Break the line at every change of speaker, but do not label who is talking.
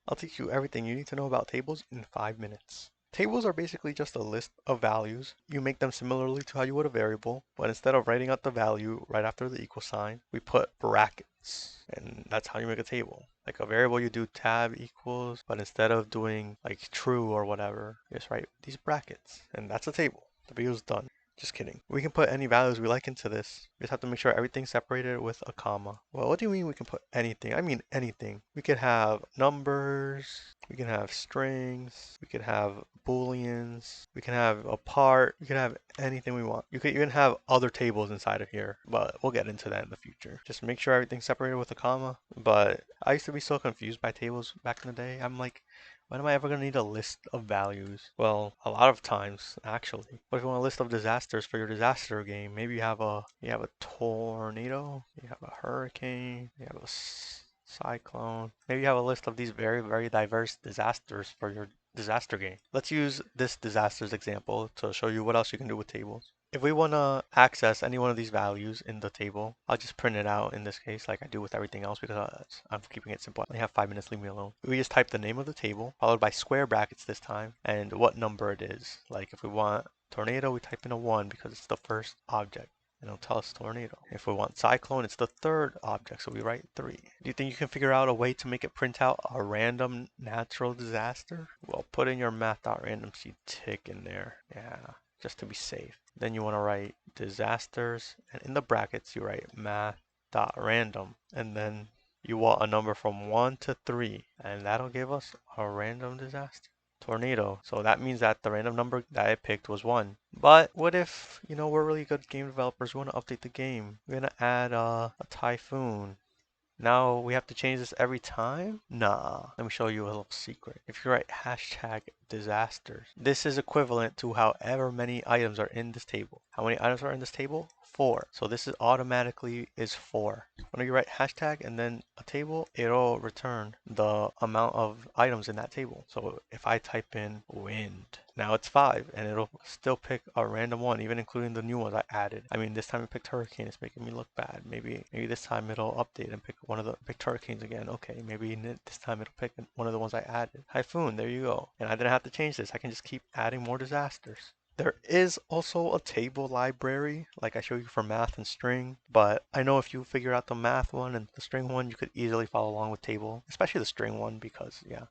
I'll teach you everything you need to know about tables in 5 minutes. Tables are basically just a list of values. You make them similarly to how you would a variable, but instead of writing out the value right after the equal sign, we put brackets. And that's how you make a table. Like a variable, you do tab equals, but instead of doing like true or whatever, you just write these brackets. And that's a table. The video's done. Just kidding. We can put any values we like into this. We just have to make sure everything's separated with a comma. Well, what do you mean we can put anything? I mean anything. We could have numbers, we can have strings, we could have booleans, we can have a part, we can have anything we want. You could even have other tables inside of here, but we'll get into that in the future. Just make sure everything's separated with a comma. But I used to be so confused by tables back in the day. I'm like, when am I ever going to need a list of values? Well, a lot of times, actually. What if you want a list of disasters for your disaster game? Maybe you have a tornado, you have a hurricane, you have a cyclone. Maybe you have a list of these very, very diverse disasters for your disaster game. Let's use this disasters example to show you what else you can do with tables. If we want to access any one of these values in the table, I'll just print it out in this case like I do with everything else because I'm keeping it simple. I only have 5 minutes, leave me alone. We just type the name of the table, followed by square brackets this time, and what number it is. Like if we want tornado, we type in a 1 because it's the first object. And it'll tell us tornado. If we want cyclone, it's the third object, so we write 3. Do you think you can figure out a way to make it print out a random natural disaster? Well, put in your math.randomc tick in there. Yeah, just to be safe. Then you want to write disasters, and in the brackets you write math.random, and then you want a number from 1 to 3, and that'll give us a random disaster. Tornado. So that means that the random number that I picked was 1. But what if, we're really good game developers, we want to update the game. We're going to add a typhoon. Now we have to change this every time? Nah, let me show you a little secret. If you write hashtag disasters, this is equivalent to however many items are in this table. How many items are in this table? 4. So this is automatically is 4. When you write hashtag and then a table, it'll return the amount of items in that table. So if I type in wind, now it's 5, and it'll still pick a random one, even including the new ones I added. I mean, this time it picked hurricane. It's making me look bad. Maybe this time it'll update and pick one of the picked hurricanes again. Okay, maybe this time it'll pick one of the ones I added. Typhoon, there you go. And I didn't have to change this. I can just keep adding more disasters. There is also a table library, like I showed you for math and string, but I know if you figure out the math one and the string one, you could easily follow along with table, especially the string one because, yeah,